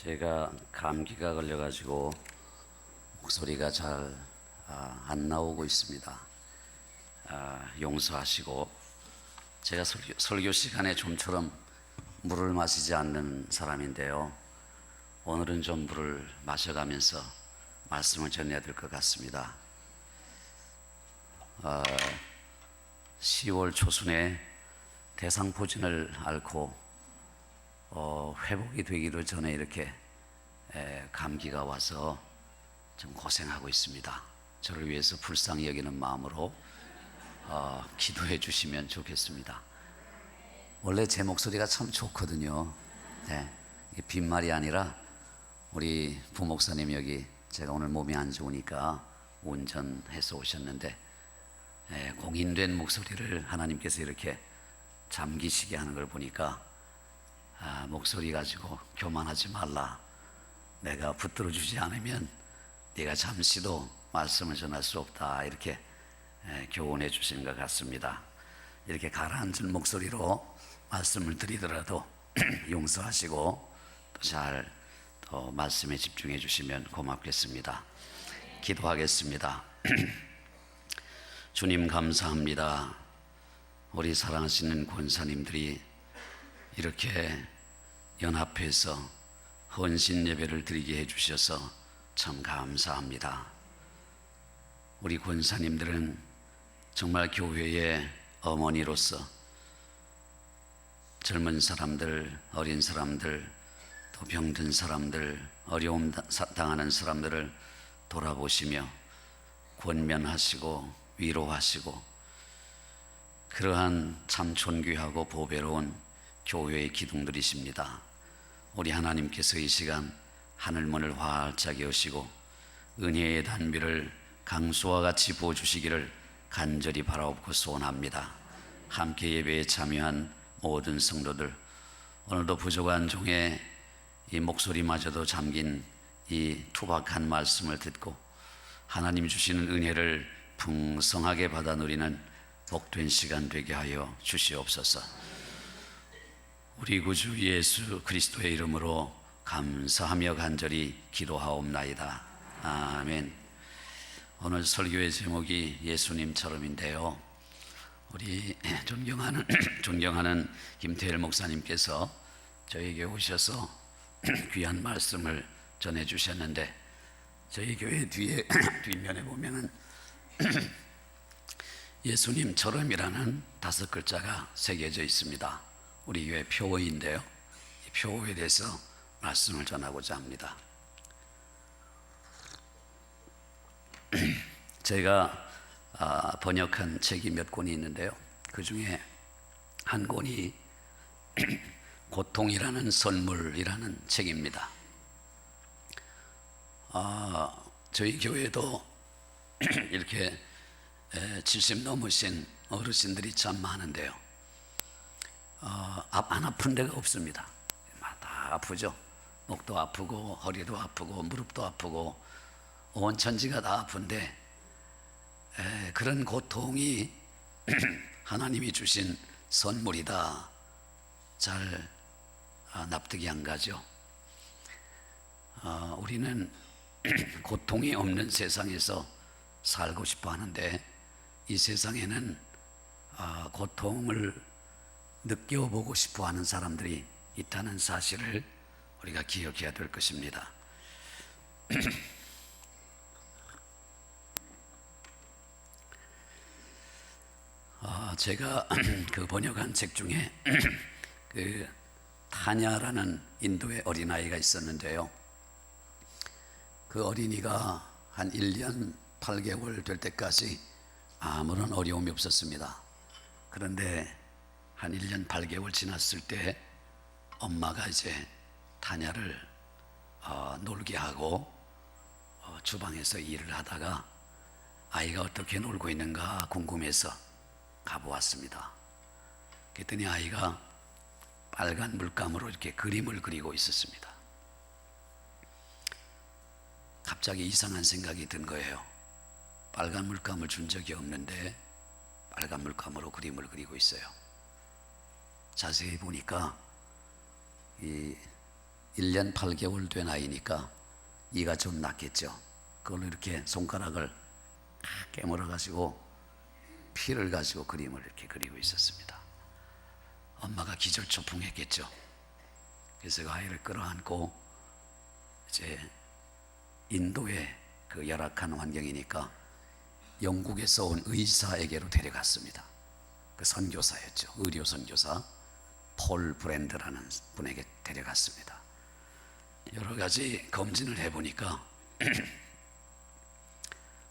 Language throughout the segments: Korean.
제가 감기가 걸려가지고 목소리가 잘 안 나오고 있습니다. 용서하시고, 제가 설교 시간에 좀처럼 물을 마시지 않는 사람인데요, 오늘은 좀 물을 마셔가면서 말씀을 전해야 될 것 같습니다. 10월 초순에 대상포진을 앓고 회복이 되기로 전에 이렇게 감기가 와서 좀 고생하고 있습니다. 저를 위해서 불쌍히 여기는 마음으로 기도해 주시면 좋겠습니다. 원래 제 목소리가 참 좋거든요. 네, 이게 빈말이 아니라 우리 부목사님 여기 제가 오늘 몸이 안 좋으니까 운전해서 오셨는데 공인된 목소리를 하나님께서 이렇게 잠기시게 하는 걸 보니까 목소리 가지고 교만하지 말라, 내가 붙들어 주지 않으면 네가 잠시도 말씀을 전할 수 없다, 이렇게 교훈해 주시는 것 같습니다. 이렇게 가라앉은 목소리로 말씀을 드리더라도 용서하시고 또 말씀에 집중해 주시면 고맙겠습니다. 기도하겠습니다. 주님 감사합니다. 우리 사랑하시는 권사님들이 이렇게 연합해서 헌신 예배를 드리게 해주셔서 참 감사합니다. 우리 권사님들은 정말 교회의 어머니로서 젊은 사람들, 어린 사람들, 또 병든 사람들, 어려움 당하는 사람들을 돌아보시며 권면하시고 위로하시고, 그러한 참 존귀하고 보배로운 교회의 기둥들이십니다. 우리 하나님께서 이 시간 하늘문을 활짝 여시고 은혜의 단비를 강수와 같이 부어주시기를 간절히 바라옵고 소원합니다. 함께 예배에 참여한 모든 성도들, 오늘도 부족한 종의 이 목소리마저도 잠긴 이 투박한 말씀을 듣고 하나님 주시는 은혜를 풍성하게 받아 누리는 복된 시간 되게 하여 주시옵소서. 우리 구주 예수 그리스도의 이름으로 감사하며 간절히 기도하옵나이다. 아멘. 오늘 설교의 제목이 예수님처럼인데요, 우리 존경하는 김태일 목사님께서 저에게 오셔서 귀한 말씀을 전해 주셨는데, 저희 교회 뒷면에 보면은 예수님처럼이라는 5글자가 새겨져 있습니다. 우리 교회 표어인데요, 이 표어에 대해서 말씀을 전하고자 합니다. 제가 번역한 책이 몇 권이 있는데요, 그 중에 한 권이 고통이라는 선물이라는 책입니다. 저희 교회도 이렇게 70 넘으신 어르신들이 참 많은데요, 안 아픈 데가 없습니다. 다 아프죠. 목도 아프고 허리도 아프고 무릎도 아프고 온 천지가 다 아픈데, 그런 고통이 하나님이 주신 선물이다, 잘 납득이 안 가죠. 우리는 고통이 없는 세상에서 살고 싶어 하는데, 이 세상에는 고통을 느껴보고 싶어 하는 사람들이 있다는 사실을 우리가 기억해야 될 것입니다. 제가 그 번역한 책 중에 그 타냐라는 인도의 어린아이가 있었는데요, 그 어린이가 한 1년 8개월 될 때까지 아무런 어려움이 없었습니다. 그런데 한 1년 8개월 지났을 때 엄마가 이제 타냐를 놀게 하고 주방에서 일을 하다가 아이가 어떻게 놀고 있는가 궁금해서 가보았습니다. 그랬더니 아이가 빨간 물감으로 이렇게 그림을 그리고 있었습니다. 갑자기 이상한 생각이 든 거예요. 빨간 물감을 준 적이 없는데 빨간 물감으로 그림을 그리고 있어요. 자세히 보니까 이 1년 8개월 된 아이니까 이가 좀 났겠죠. 그걸로 이렇게 손가락을 깨물어 가지고 피를 가지고 그림을 이렇게 그리고 있었습니다. 엄마가 기절초풍했겠죠. 그래서 그 아이를 끌어안고 이제 인도의 그 열악한 환경이니까 영국에서 온 의사에게로 데려갔습니다. 그 선교사였죠. 의료 선교사 폴 브랜드라는 분에게 데려갔습니다. 여러 가지 검진을 해보니까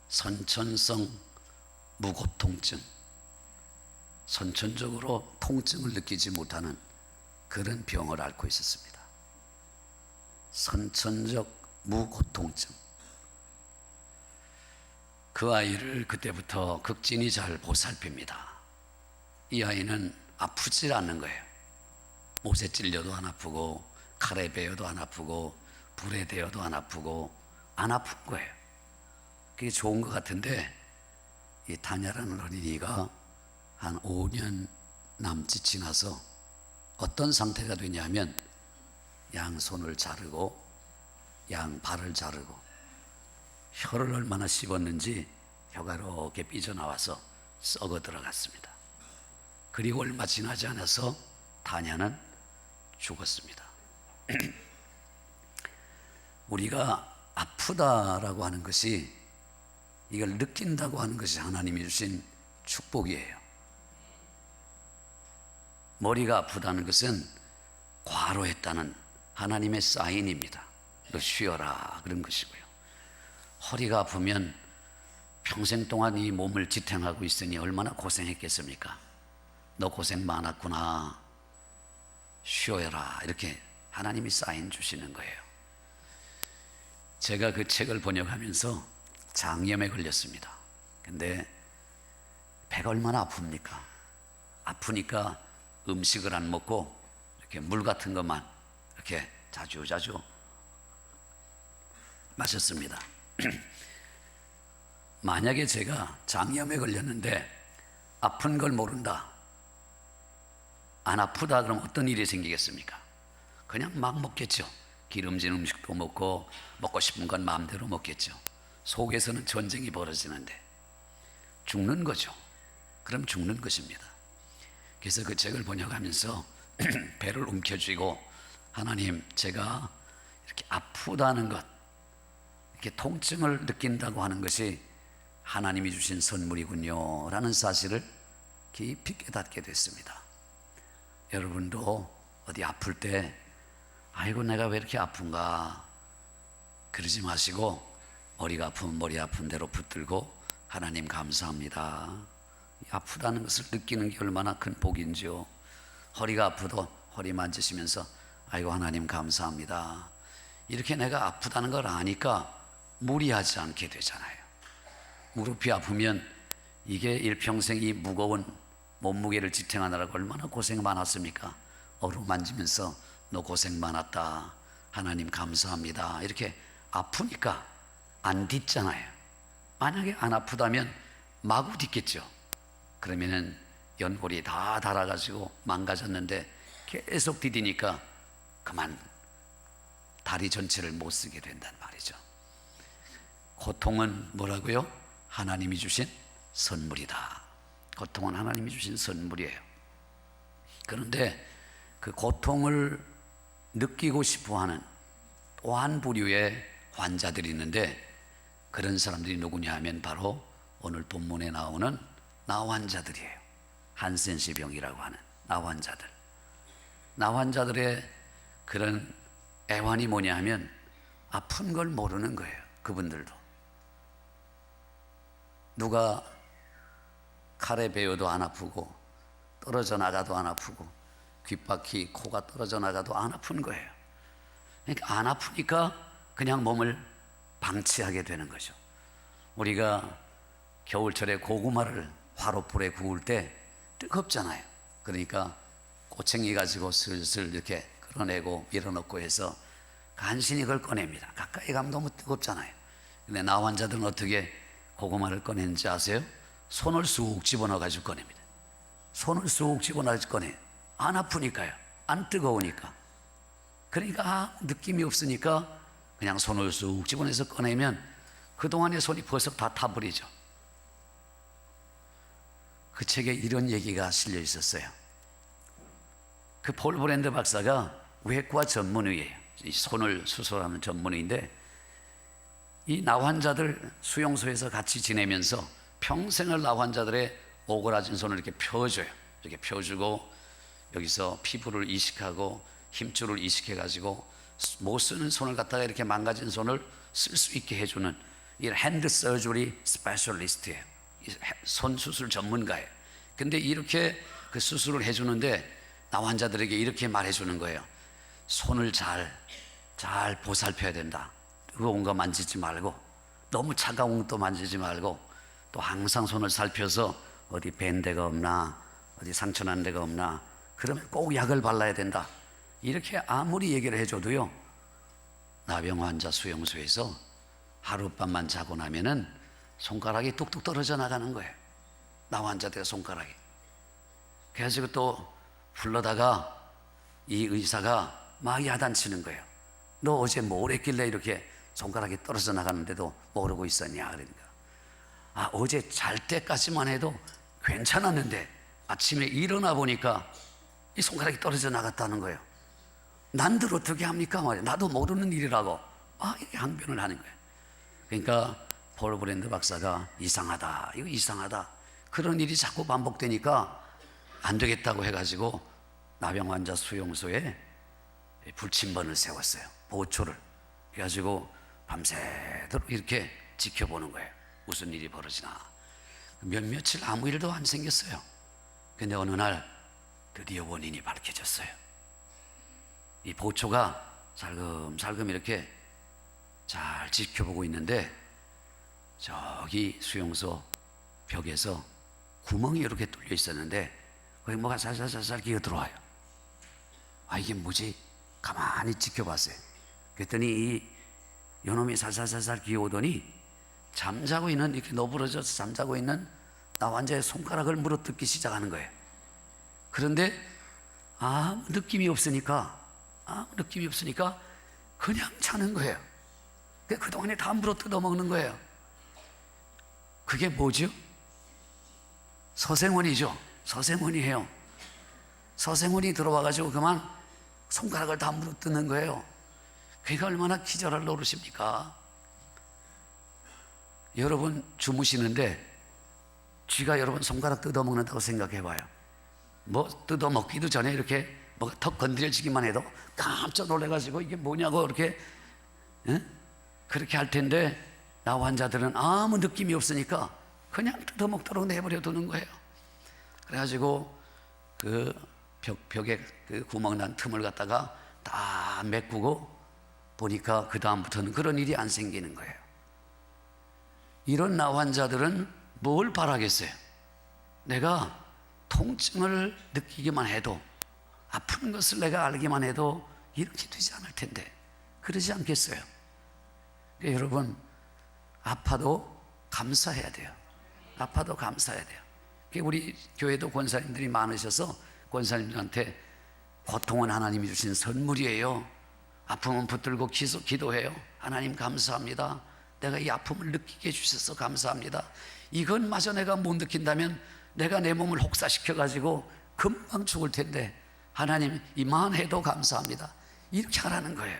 선천성 무고통증, 선천적으로 통증을 느끼지 못하는 그런 병을 앓고 있었습니다. 선천적 무고통증. 그 아이를 그때부터 극진히 잘 보살핍니다. 이 아이는 아프지 않는 거예요. 못에 찔려도 안 아프고 칼에 베어도 안 아프고 불에 대어도 안 아프고 안 아픈 거예요. 그게 좋은 것 같은데 이 다냐라는 어린이가 한 5년 남짓 지나서 어떤 상태가 되냐면 양손을 자르고 양발을 자르고 혀를 얼마나 씹었는지 혀가 이렇게 삐져나와서 썩어 들어갔습니다. 그리고 얼마 지나지 않아서 다냐는 죽었습니다. 우리가 아프다라고 하는 것이, 이걸 느낀다고 하는 것이 하나님이 주신 축복이에요. 머리가 아프다는 것은 과로했다는 하나님의 사인입니다. 너 쉬어라 그런 것이고요. 허리가 아프면 평생 동안 이 몸을 지탱하고 있으니 얼마나 고생했겠습니까? 너 고생 많았구나, 쉬어라, 이렇게 하나님이 사인 주시는 거예요. 제가 그 책을 번역하면서 장염에 걸렸습니다. 근데 배가 얼마나 아픕니까? 아프니까 음식을 안 먹고 이렇게 물 같은 것만 이렇게 자주 마셨습니다. 만약에 제가 장염에 걸렸는데 아픈 걸 모른다, 안 아프다 그러면 어떤 일이 생기겠습니까? 그냥 막 먹겠죠. 기름진 음식도 먹고 싶은 건 마음대로 먹겠죠. 속에서는 전쟁이 벌어지는데 죽는 거죠. 그럼 죽는 것입니다. 그래서 그 책을 번역하면서 배를 움켜쥐고, 하나님, 제가 이렇게 아프다는 것, 이렇게 통증을 느낀다고 하는 것이 하나님이 주신 선물이군요 라는 사실을 깊이 깨닫게 됐습니다. 여러분도 어디 아플 때 아이고 내가 왜 이렇게 아픈가 그러지 마시고, 머리가 아프면 머리 아픈 대로 붙들고 하나님 감사합니다. 아프다는 것을 느끼는 게 얼마나 큰 복인지요. 허리가 아프도 허리 만지시면서 아이고 하나님 감사합니다. 이렇게 내가 아프다는 걸 아니까 무리하지 않게 되잖아요. 무릎이 아프면 이게 일평생 이 무거운 몸무게를 지탱하느라고 얼마나 고생 많았습니까? 어루만지면서 너 고생 많았다, 하나님 감사합니다, 이렇게 아프니까 안 딛잖아요. 만약에 안 아프다면 마구 딛겠죠. 그러면은 연골이 다 닳아가지고 망가졌는데 계속 디디니까 그만 다리 전체를 못 쓰게 된단 말이죠. 고통은 뭐라고요? 하나님이 주신 선물이다. 고통은 하나님이 주신 선물이에요. 그런데 그 고통을 느끼고 싶어하는 또 한 부류의 환자들이 있는데, 그런 사람들이 누구냐 하면 바로 오늘 본문에 나오는 나환자들이에요. 한센시 병이라고 하는 나환자들. 나환자들의 그런 애환이 뭐냐 하면 아픈 걸 모르는 거예요. 그분들도 누가 칼에 베어도 안 아프고 떨어져 나가도 안 아프고 귓바퀴 코가 떨어져 나가도 안 아픈 거예요. 그러니까 안 아프니까 그냥 몸을 방치하게 되는 거죠. 우리가 겨울철에 고구마를 화롯불에 구울 때 뜨겁잖아요. 그러니까 꼬챙이 가지고 슬슬 이렇게 끌어내고 밀어넣고 해서 간신히 그걸 꺼냅니다. 가까이 가면 너무 뜨겁잖아요. 근데 나환자들은 어떻게 고구마를 꺼내는지 아세요? 손을 쑥 집어넣어 가지고 꺼냅니다. 손을 쑥 집어넣어 가지고 꺼내요. 안 아프니까요. 안 뜨거우니까. 그러니까 느낌이 없으니까 그냥 손을 쑥 집어내서 꺼내면 그동안의 손이 벌써 다 타버리죠. 그 책에 이런 얘기가 실려 있었어요. 그 폴 브랜드 박사가 외과 전문의예요. 이 손을 수술하는 전문의인데, 이 나환자들 수용소에서 같이 지내면서 평생을 나환자들의 오그라진 손을 이렇게 펴줘요. 이렇게 펴주고 여기서 피부를 이식하고 힘줄을 이식해 가지고 못 쓰는 손을 갖다가 이렇게 망가진 손을 쓸 수 있게 해주는 이 핸드 서저리 스페셜리스트예요. 손 수술 전문가예요. 근데 이렇게 그 수술을 해주는데 나환자들에게 이렇게 말해주는 거예요. 손을 잘 보살펴야 된다. 뜨거운 거 만지지 말고, 너무 차가운 것도 만지지 말고, 또 항상 손을 살펴서 어디 밴 데가 없나, 어디 상처 난 데가 없나, 그러면 꼭 약을 발라야 된다. 이렇게 아무리 얘기를 해줘도요, 나병 환자 수용소에서 하룻밤만 자고 나면은 손가락이 뚝뚝 떨어져 나가는 거예요. 나 환자들의 손가락이. 그래가지고 또 불러다가 이 의사가 막 야단치는 거예요. 너 어제 뭘 했길래 이렇게 손가락이 떨어져 나가는데도 모르고 있었냐. 그러니까 어제 잘 때까지만 해도 괜찮았는데 아침에 일어나 보니까 이 손가락이 떨어져 나갔다는 거예요. 난들 어떻게 합니까 말이에요. 나도 모르는 일이라고 이렇게 항변을 하는 거예요. 그러니까 폴 브랜드 박사가 이상하다, 이거 이상하다, 그런 일이 자꾸 반복되니까 안 되겠다고 해가지고 나병 환자 수용소에 불침번을 세웠어요. 보초를. 그래가지고 밤새도록 이렇게 지켜보는 거예요. 무슨 일이 벌어지나. 며칠 아무 일도 안 생겼어요. 근데 어느 날 드디어 원인이 밝혀졌어요. 이 보초가 살금살금 이렇게 잘 지켜보고 있는데 저기 수용소 벽에서 구멍이 이렇게 뚫려 있었는데 거기 뭐가 살살살살 기어 들어와요. 이게 뭐지? 가만히 지켜봤어요. 그랬더니 요놈이 살살살살 기어오더니 잠자고 있는, 이렇게 너부러져서 잠자고 있는 나 환자의 손가락을 물어뜯기 시작하는 거예요. 그런데 느낌이 없으니까 그냥 자는 거예요. 그동안에 다 물어뜯어 먹는 거예요. 그게 뭐죠? 서생원이죠. 서생원이에요. 서생원이 들어와가지고 그만 손가락을 다 물어뜯는 거예요. 그게 얼마나 기절할 노릇입니까? 여러분 주무시는데 쥐가 여러분 손가락 뜯어먹는다고 생각해봐요. 뭐 뜯어먹기도 전에 이렇게 뭐가 턱 건드려지기만 해도 깜짝 놀래가지고 이게 뭐냐고 이렇게 그렇게 할 텐데, 나 환자들은 아무 느낌이 없으니까 그냥 뜯어먹도록 내버려 두는 거예요. 그래가지고 그 벽에 그 구멍 난 틈을 갖다가 다 메꾸고 보니까 그 다음부터는 그런 일이 안 생기는 거예요. 이런 나 환자들은 뭘 바라겠어요? 내가 통증을 느끼기만 해도, 아픈 것을 내가 알기만 해도 이렇게 되지 않을 텐데, 그러지 않겠어요? 그러니까 여러분, 아파도 감사해야 돼요. 아파도 감사해야 돼요. 우리 교회도 권사님들이 많으셔서 권사님들한테 고통은 하나님이 주신 선물이에요. 아픔은 붙들고 기도해요. 하나님 감사합니다. 내가 이 아픔을 느끼게 해주셔서 감사합니다. 이것마저 내가 못 느낀다면 내가 내 몸을 혹사시켜가지고 금방 죽을 텐데 하나님 이만해도 감사합니다. 이렇게 하라는 거예요.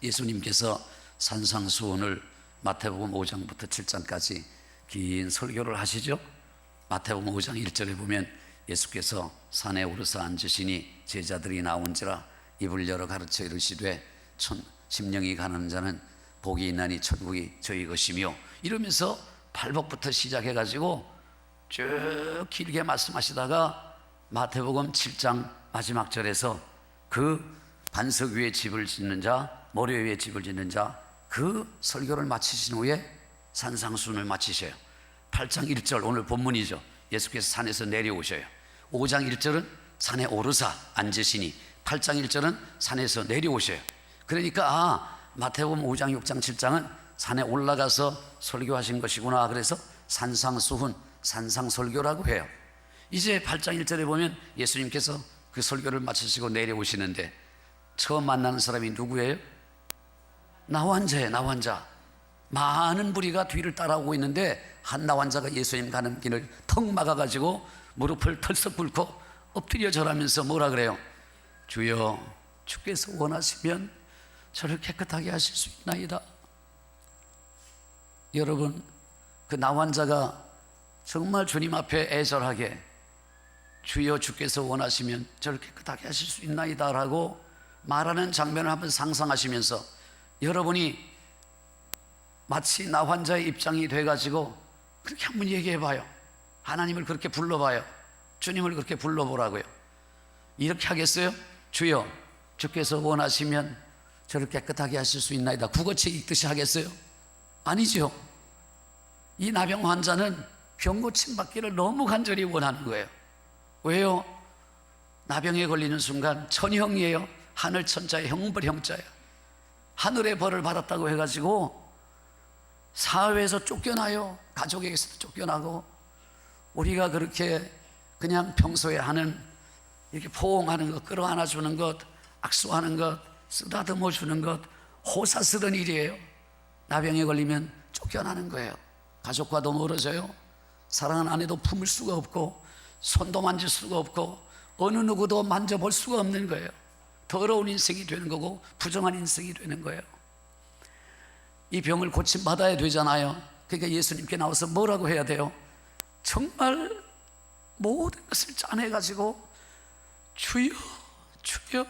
예수님께서 산상수훈을 마태복음 5장부터 7장까지 긴 설교를 하시죠. 마태복음 5장 1절에 보면 예수께서 산에 오르사 앉으시니 제자들이 나온지라 입을 열어 가르쳐 이르시되 심령이 가난한 자는 복이 있나니 천국이 저희 것이며, 이러면서 팔복부터 시작해가지고 쭉 길게 말씀하시다가 마태복음 7장 마지막 절에서 그 반석 위에 집을 짓는 자, 모래 위에 집을 짓는 자, 그 설교를 마치신 후에 산상수훈을 마치셔요. 8장 1절 오늘 본문이죠. 예수께서 산에서 내려오셔요. 5장 1절은 산에 오르사 앉으시니, 8장 1절은 산에서 내려오셔요. 그러니까 마태복음 5장 6장 7장은 산에 올라가서 설교하신 것이구나. 그래서 산상수훈, 산상설교라고 해요. 이제 8장 1절에 보면 예수님께서 그 설교를 마치시고 내려오시는데 처음 만나는 사람이 누구예요? 나환자예요. 나환자. 많은 무리가 뒤를 따라오고 있는데 한 나환자가 예수님 가는 길을 턱 막아가지고 무릎을 털썩 꿇고 엎드려 절하면서 뭐라 그래요? 주여, 주께서 원하시면 저를 깨끗하게 하실 수 있나이다. 여러분, 그 나환자가 정말 주님 앞에 애절하게 주여, 주께서 원하시면 저를 깨끗하게 하실 수 있나이다 라고 말하는 장면을 한번 상상하시면서 여러분이 마치 나환자의 입장이 돼가지고 그렇게 한번 얘기해봐요. 하나님을 그렇게 불러봐요. 주님을 그렇게 불러보라고요. 이렇게 하겠어요? 주여, 주께서 원하시면 저를 깨끗하게 하실 수 있나이다. 국어책 읽듯이 하겠어요? 아니죠. 이 나병 환자는 병 고침 받기를 너무 간절히 원하는 거예요. 왜요? 나병에 걸리는 순간 천형이에요. 하늘 천자에 형벌 형자야. 하늘의 벌을 받았다고 해가지고 사회에서 쫓겨나요. 가족에게서도 쫓겨나고. 우리가 그렇게 그냥 평소에 하는 이렇게 포옹하는 것, 끌어안아 주는 것, 악수하는 것, 쓰다듬어 주는 것, 호사 쓰던 일이에요. 나병에 걸리면 쫓겨나는 거예요. 가족과도 멀어져요. 사랑하는 아내도 품을 수가 없고 손도 만질 수가 없고 어느 누구도 만져볼 수가 없는 거예요. 더러운 인생이 되는 거고 부정한 인생이 되는 거예요. 이 병을 고침받아야 되잖아요. 그러니까 예수님께 나와서 뭐라고 해야 돼요? 정말 모든 것을 짜내가지고 주여, 주여,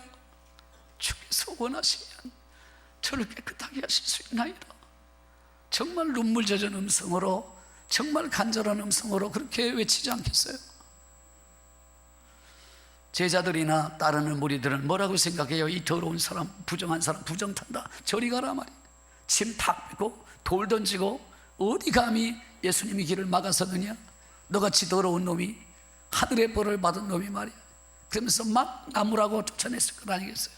주께서 원하시면 저를 깨끗하게 하실 수 있나이다. 정말 눈물 젖은 음성으로, 정말 간절한 음성으로 그렇게 외치지 않겠어요? 제자들이나 따르는 무리들은 뭐라고 생각해요? 이 더러운 사람, 부정한 사람, 부정탄다, 저리 가라 말이야. 침 탁 뱉고 돌 던지고 어디 감히 예수님이 길을 막아서느냐? 너같이 더러운 놈이, 하늘의 벌을 받은 놈이 말이야. 그러면서 막 나무라고 쫓아냈을 것 아니겠어요?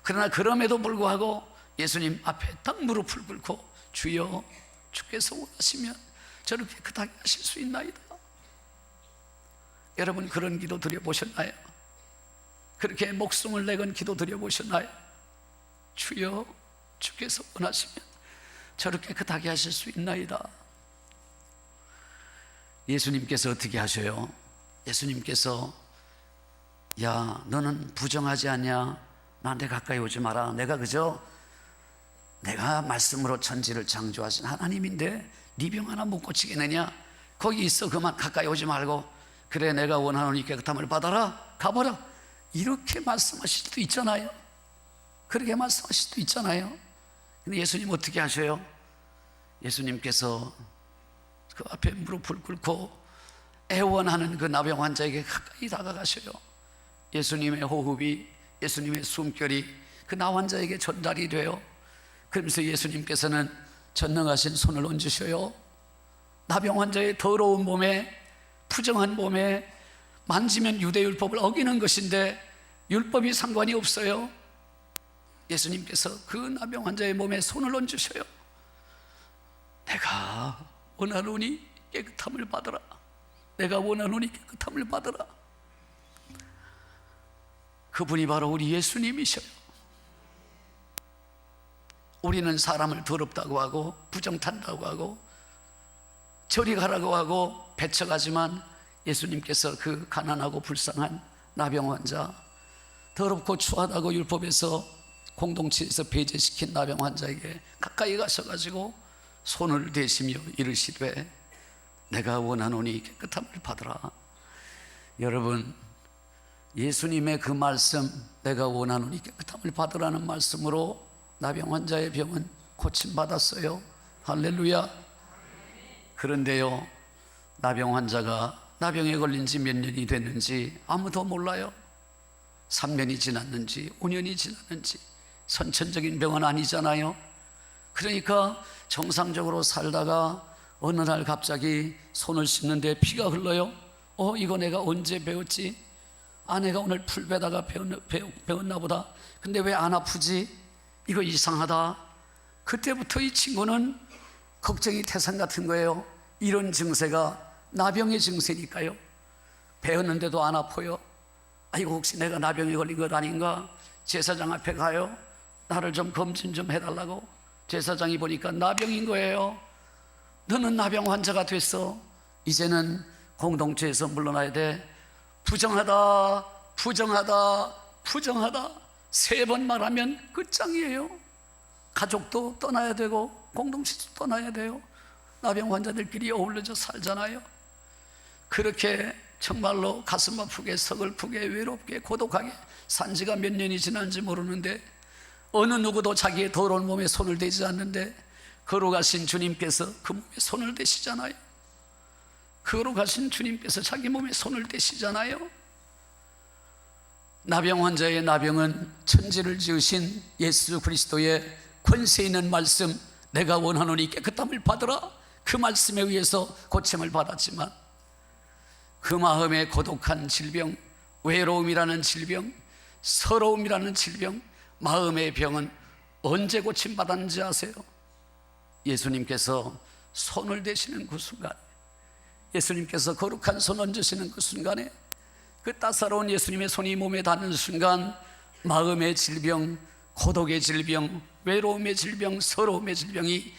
그러나 그럼에도 불구하고 예수님 앞에 딱 무릎을 꿇고 주여, 주께서 원하시면 저를 깨끗하게 하실 수 있나이다. 여러분, 그런 기도 드려보셨나요? 그렇게 목숨을 내건 기도 드려보셨나요? 주여, 주께서 원하시면 저를 깨끗하게 하실 수 있나이다. 예수님께서 어떻게 하셔요? 예수님께서 야, 너는 부정하지 않냐? 나한테 가까이 오지 마라. 내가 그저 내가 말씀으로 천지를 창조하신 하나님인데 네 병 하나 못 고치겠느냐? 거기 있어. 그만 가까이 오지 말고. 그래, 내가 원하노니 깨끗함을 받아라. 가보라. 이렇게 말씀하실 수도 있잖아요. 그렇게 말씀하실 수도 있잖아요. 근데 예수님 어떻게 하셔요? 예수님께서 그 앞에 무릎을 꿇고 애원하는 그 나병 환자에게 가까이 다가가셔요. 예수님의 호흡이, 예수님의 숨결이 그 나 환자에게 전달이 돼요. 그러면서 예수님께서는 전능하신 손을 얹으셔요. 나병 환자의 더러운 몸에, 부정한 몸에, 만지면 유대율법을 어기는 것인데 율법이 상관이 없어요. 예수님께서 그 나병 환자의 몸에 손을 얹으셔요. 내가 원하노니 깨끗함을 받으라. 내가 원하노니 깨끗함을 받으라. 그분이 바로 우리 예수님이셔요. 우리는 사람을 더럽다고 하고 부정탄다고 하고 저리 가라고 하고 배척하지만 예수님께서 그 가난하고 불쌍한 나병 환자, 더럽고 추하다고 율법에서 공동체에서 배제시킨 나병 환자에게 가까이 가셔가지고 손을 대시며 이르시되 내가 원하노니 깨끗함을 받으라. 여러분, 예수님의 그 말씀, 내가 원하노니 깨끗함을 받으라는 말씀으로 나병 환자의 병은 고침받았어요. 할렐루야. 그런데요, 나병 환자가 나병에 걸린 지 몇 년이 됐는지 아무도 몰라요. 3년이 지났는지 5년이 지났는지. 선천적인 병은 아니잖아요. 그러니까 정상적으로 살다가 어느 날 갑자기 손을 씻는데 피가 흘러요. 이거 내가 언제 배웠지? 내가 오늘 풀 베다가 배웠나 보다. 근데 왜 안 아프지? 이거 이상하다. 그때부터 이 친구는 걱정이 태산 같은 거예요. 이런 증세가 나병의 증세니까요. 배웠는데도 안 아파요. 아이고 혹시 내가 나병에 걸린 것 아닌가? 제사장 앞에 가요. 나를 좀 검진 좀 해달라고. 제사장이 보니까 나병인 거예요. 너는 나병 환자가 됐어. 이제는 공동체에서 물러나야 돼. 부정하다, 부정하다, 부정하다 3번 말하면 끝장이에요. 가족도 떠나야 되고 공동체도 떠나야 돼요. 나병 환자들끼리 어울려져 살잖아요. 그렇게 정말로 가슴 아프게 서글프게 외롭게 고독하게 산 지가 몇 년이 지난지 모르는데 어느 누구도 자기의 더러운 몸에 손을 대지 않는데 걸어가신 주님께서 그 몸에 손을 대시잖아요. 걸어가신 주님께서 자기 몸에 손을 대시잖아요. 나병 환자의 나병은 천지를 지으신 예수 그리스도의 권세 있는 말씀, 내가 원하노니 깨끗함을 받으라, 그 말씀에 의해서 고침을 받았지만 그 마음의 고독한 질병, 외로움이라는 질병, 서러움이라는 질병, 마음의 병은 언제 고침받았는지 아세요? 예수님께서 손을 대시는 그 순간, 예수님께서 거룩한 손 얹으시는 그 순간에, 그 따사로운 예수님의 손이 몸에 닿는 순간 마음의 질병, 고독의 질병, 외로움의 질병, 서러움의 질병이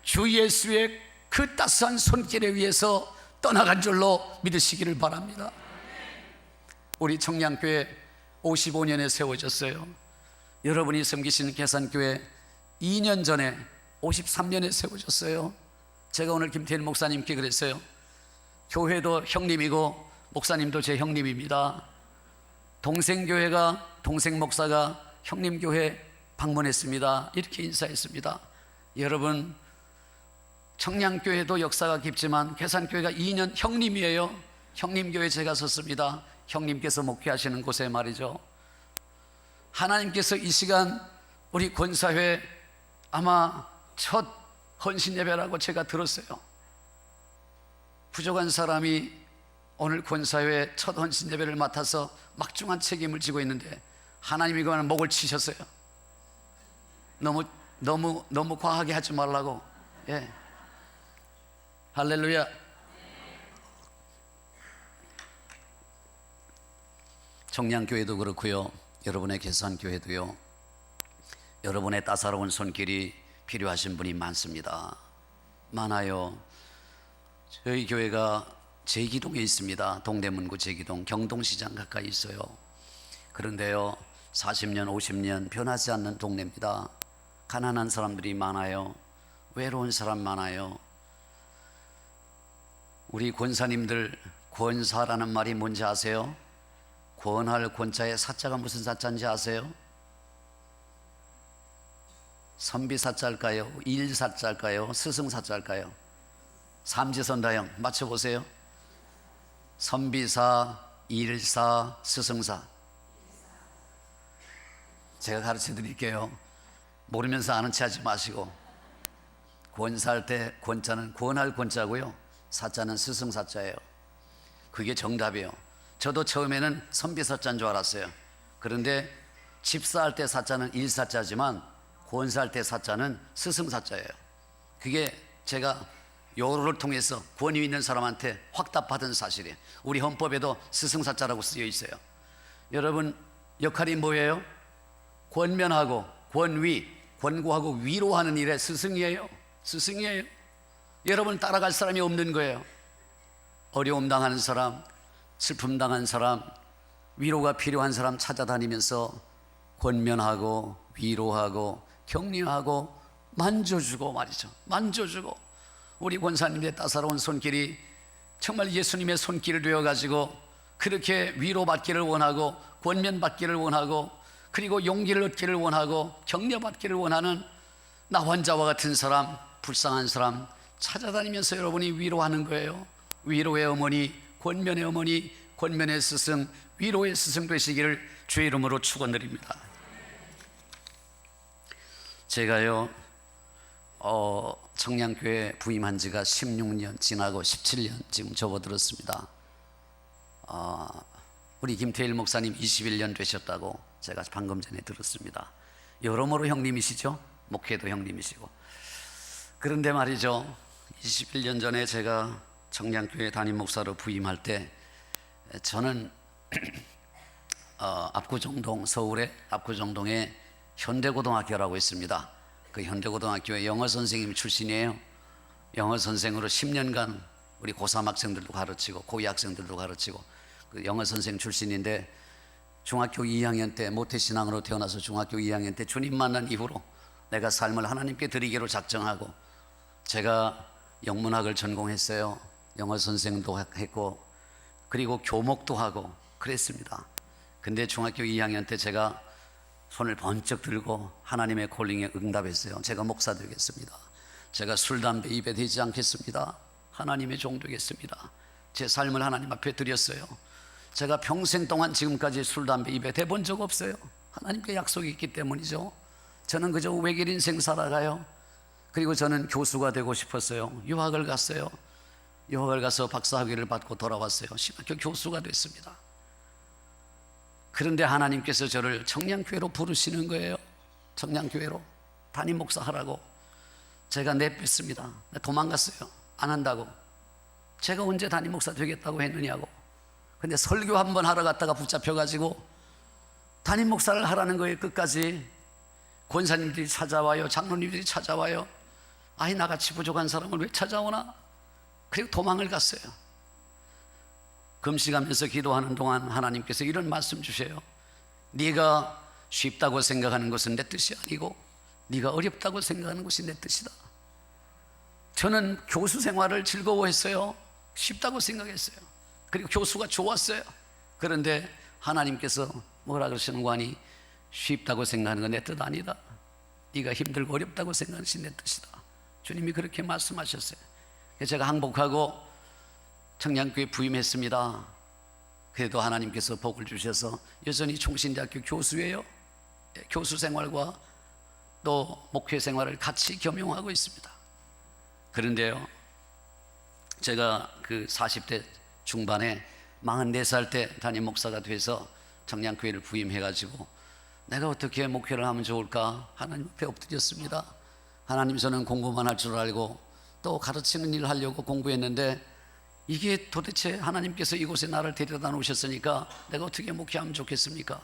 주 예수의 그 따스한 손길에 의해서 떠나간 줄로 믿으시기를 바랍니다. 우리 청량교회 55년에 세워졌어요. 여러분이 섬기신 계산교회 2년 전에 53년에 세워졌어요. 제가 오늘 김태일 목사님께 그랬어요. 교회도 형님이고 목사님도 제 형님입니다. 동생교회가, 동생 목사가 형님교회 방문했습니다. 이렇게 인사했습니다. 여러분, 청량교회도 역사가 깊지만 계산교회가 2년 형님이에요. 형님교회 제가 섰습니다. 형님께서 목회하시는 곳에 말이죠. 하나님께서 이 시간 우리 권사회 아마 첫 헌신 예배라고 제가 들었어요. 부족한 사람이 오늘 권사회 첫 헌신 예배를 맡아서 막중한 책임을 지고 있는데 하나님이 그만 목을 치셨어요. 너무 과하게 하지 말라고. 예. 할렐루야. 청량교회도 그렇고요, 여러분의 계산교회도요, 여러분의 따사로운 손길이 필요하신 분이 많습니다. 많아요. 저희 교회가 제기동에 있습니다. 동대문구 제기동, 경동시장 가까이 있어요. 그런데요, 40년 50년 변하지 않는 동네입니다. 가난한 사람들이 많아요. 외로운 사람 많아요. 우리 권사님들, 권사라는 말이 뭔지 아세요? 권할 권자의 사자가 무슨 사자인지 아세요? 선비사자일까요? 일사자일까요? 스승사자일까요? 삼지선다형 맞춰보세요. 선비사, 일사, 스승사. 제가 가르쳐 드릴게요. 모르면서 아는 체 하지 마시고. 권사할 때 권자는 권할 권자고요, 사자는 스승사자예요. 그게 정답이에요. 저도 처음에는 선비사자인 줄 알았어요. 그런데 집사할 때 사자는 일사자지만 권사할 때 사자는 스승사자예요. 그게 제가 요로를 통해서 권위 있는 사람한테 확답받은 사실이에요. 우리 헌법에도 스승사자라고 쓰여 있어요. 여러분 역할이 뭐예요? 권면하고 권위, 권고하고 위로하는 일의 스승이에요. 스승이에요. 여러분 따라갈 사람이 없는 거예요. 어려움 당하는 사람, 슬픔 당한 사람, 위로가 필요한 사람 찾아다니면서 권면하고 위로하고 격려하고 만져주고 말이죠. 만져주고. 우리 권사님의 따사로운 손길이 정말 예수님의 손길을 되어가지고 그렇게 위로받기를 원하고 권면받기를 원하고 그리고 용기를 얻기를 원하고 격려받기를 원하는 나 환자와 같은 사람, 불쌍한 사람 찾아다니면서 여러분이 위로하는 거예요. 위로의 어머니, 권면의 어머니, 권면의 스승, 위로의 스승 되시기를 주의 이름으로 축원드립니다. 제가요 청량교회 부임한 지가 16년 지나고 17년 지금 접어들었습니다. 우리 김태일 목사님 21년 되셨다고 제가 방금 전에 들었습니다. 여러모로 형님이시죠? 목회도 형님이시고. 그런데 말이죠, 21년 전에 제가 청량교회 담임 목사로 부임할 때 저는 압구정동, 서울의 압구정동에 현대고등학교라고 있습니다. 그 현대고등학교의 영어 선생님 출신이에요. 영어 선생으로 10년간 우리 고3 학생들도 가르치고 고2 학생들도 가르치고 그 영어 선생 출신인데, 중학교 2학년 때 모태신앙으로 태어나서 중학교 2학년 때 주님 만난 이후로 내가 삶을 하나님께 드리기로 작정하고, 제가 영문학을 전공했어요. 영어 선생도 했고 그리고 교목도 하고 그랬습니다. 근데 중학교 2학년 때 제가 손을 번쩍 들고 하나님의 콜링에 응답했어요. 제가 목사 되겠습니다. 제가 술, 담배 입에 대지 않겠습니다. 하나님의 종 되겠습니다. 제 삶을 하나님 앞에 드렸어요. 제가 평생 동안 지금까지 술, 담배 입에 대본 적 없어요. 하나님께 약속이 있기 때문이죠. 저는 그저 외길 인생 살아가요. 그리고 저는 교수가 되고 싶었어요. 유학을 갔어요. 유학을 가서 박사학위를 받고 돌아왔어요. 신학교 교수가 됐습니다. 그런데 하나님께서 저를 청량교회로 부르시는 거예요. 청량교회로 담임 목사 하라고. 제가 내뺐습니다. 도망갔어요. 안 한다고. 제가 언제 담임 목사 되겠다고 했느냐고. 근데 설교 한번 하러 갔다가 붙잡혀가지고 담임 목사를 하라는 거예요. 끝까지. 권사님들이 찾아와요. 장로님들이 찾아와요. 아이, 나같이 부족한 사람을 왜 찾아오나? 그리고 도망을 갔어요. 금식하면서 기도하는 동안 하나님께서 이런 말씀 주세요. 네가 쉽다고 생각하는 것은 내 뜻이 아니고 네가 어렵다고 생각하는 것이 내 뜻이다. 저는 교수 생활을 즐거워했어요. 쉽다고 생각했어요. 그리고 교수가 좋았어요. 그런데 하나님께서 뭐라 그러시는 거 아니? 쉽다고 생각하는 건 내 뜻 아니다. 네가 힘들고 어렵다고 생각하는 것이 내 뜻이다. 주님이 그렇게 말씀하셨어요. 그래서 제가 항복하고 청량교회 부임했습니다. 그래도 하나님께서 복을 주셔서 여전히 총신대학교 교수예요. 교수 생활과 또 목회 생활을 같이 겸용하고 있습니다. 그런데요, 제가 그 40대 중반에 44살 때 담임 목사가 돼서 청량교회를 부임해가지고 내가 어떻게 목회를 하면 좋을까 하나님 앞에 엎드렸습니다. 하나님, 저는 공부만 할 줄 알고 또 가르치는 일을 하려고 공부했는데 이게 도대체 하나님께서 이곳에 나를 데려다 놓으셨으니까 내가 어떻게 목회하면 좋겠습니까?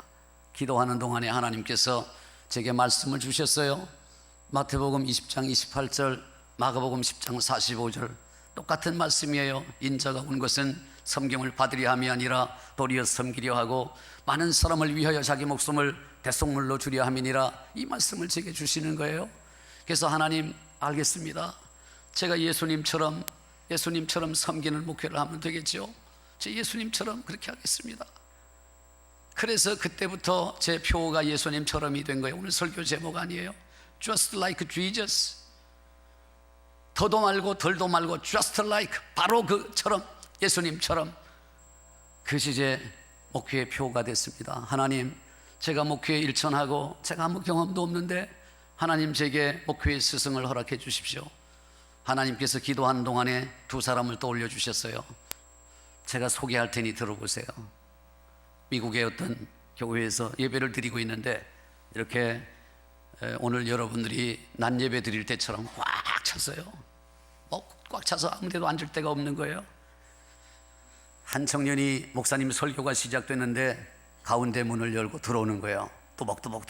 기도하는 동안에 하나님께서 제게 말씀을 주셨어요. 마태복음 20장 28절, 마가복음 10장 45절 똑같은 말씀이에요. 인자가 온 것은 섬김을 받으려 함이 아니라 도리어 섬기려 하고 많은 사람을 위하여 자기 목숨을 대속물로 주려 함이니라. 이 말씀을 제게 주시는 거예요. 그래서 하나님, 알겠습니다. 제가 예수님처럼 섬기는 목회를 하면 되겠죠. 제 예수님처럼 그렇게 하겠습니다. 그래서 그때부터 제 표가 예수님처럼이 된 거예요. 오늘 설교 제목 아니에요? Just like Jesus. 더도 말고 덜도 말고 just like, 바로 그처럼, 예수님처럼. 그것이 제 목회의 표가 됐습니다. 하나님, 제가 목회에 일천하고 제가 아무 경험도 없는데 하나님, 제게 목회의 스승을 허락해 주십시오. 하나님께서 기도하는 동안에 두 사람을 떠올려 주셨어요. 제가 소개할 테니 들어보세요. 미국의 어떤 교회에서 예배를 드리고 있는데 이렇게 오늘 여러분들이 낮 예배 드릴 때처럼 꽉 찼어요. 꽉 차서 아무 데도 앉을 데가 없는 거예요. 한 청년이 목사님 설교가 시작됐는데 가운데 문을 열고 들어오는 거예요. 또박또박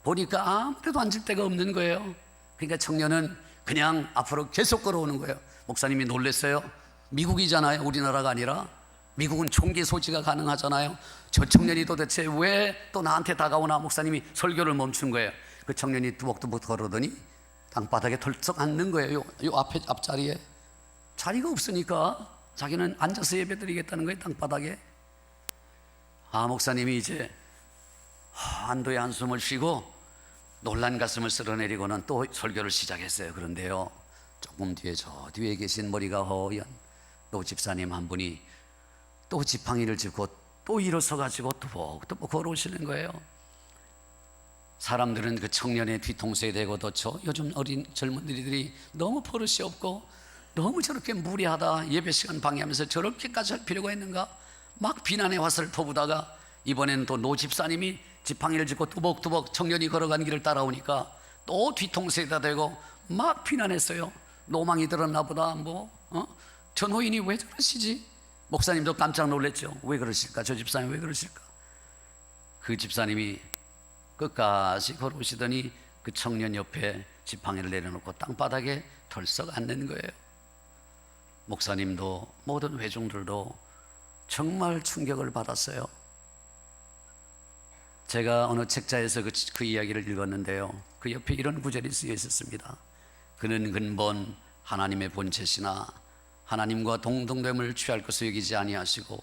보니까 아무 데도 앉을 데가 없는 거예요. 그러니까 청년은 그냥 앞으로 계속 걸어오는 거예요. 목사님이 놀랬어요. 미국이잖아요, 우리나라가 아니라. 미국은 총기 소지가 가능하잖아요. 저 청년이 도대체 왜 또 나한테 다가오나. 목사님이 설교를 멈춘 거예요. 그 청년이 뚜벅뚜벅 걸어오더니 땅바닥에 덜썩 앉는 거예요. 요 앞에 앞자리에. 자리가 없으니까 자기는 앉아서 예배 드리겠다는 거예요, 땅바닥에. 목사님이 이제 안도의 한숨을 쉬고 놀란 가슴을 쓸어내리고는 또 설교를 시작했어요. 그런데요, 조금 뒤에, 저 뒤에 계신 머리가 허연 또 집사님 한 분이 또 지팡이를 짚고 또 일어서가지고 또박또박 걸어오시는 거예요. 사람들은 그 청년의 뒤통수에 대고 덧쳐 요즘 어린 젊은이들이 너무 버릇이 없고 너무 저렇게 무례하다, 예배 시간 방해하면서 저렇게까지 할 필요가 있는가, 막 비난의 화살을 퍼부다가 이번에는 또 노 집사님이 지팡이를 짚고 뚜벅뚜벅 청년이 걸어간 길을 따라오니까 또 뒤통수에다 대고 막 비난했어요. 노망이 들었나 보다. 저 노인이 왜 저러시지? 목사님도 깜짝 놀랐죠. 왜 그러실까? 저 집사님 왜 그러실까? 그 집사님이 끝까지 걸어오시더니 그 청년 옆에 지팡이를 내려놓고 땅바닥에 덜썩 앉는 거예요. 목사님도 모든 회중들도 정말 충격을 받았어요. 제가 어느 책자에서 그 이야기를 읽었는데요, 그 옆에 이런 구절이 쓰여 있었습니다. 그는 근본 하나님의 본체시나 하나님과 동등됨을 취할 것을 여기지 아니하시고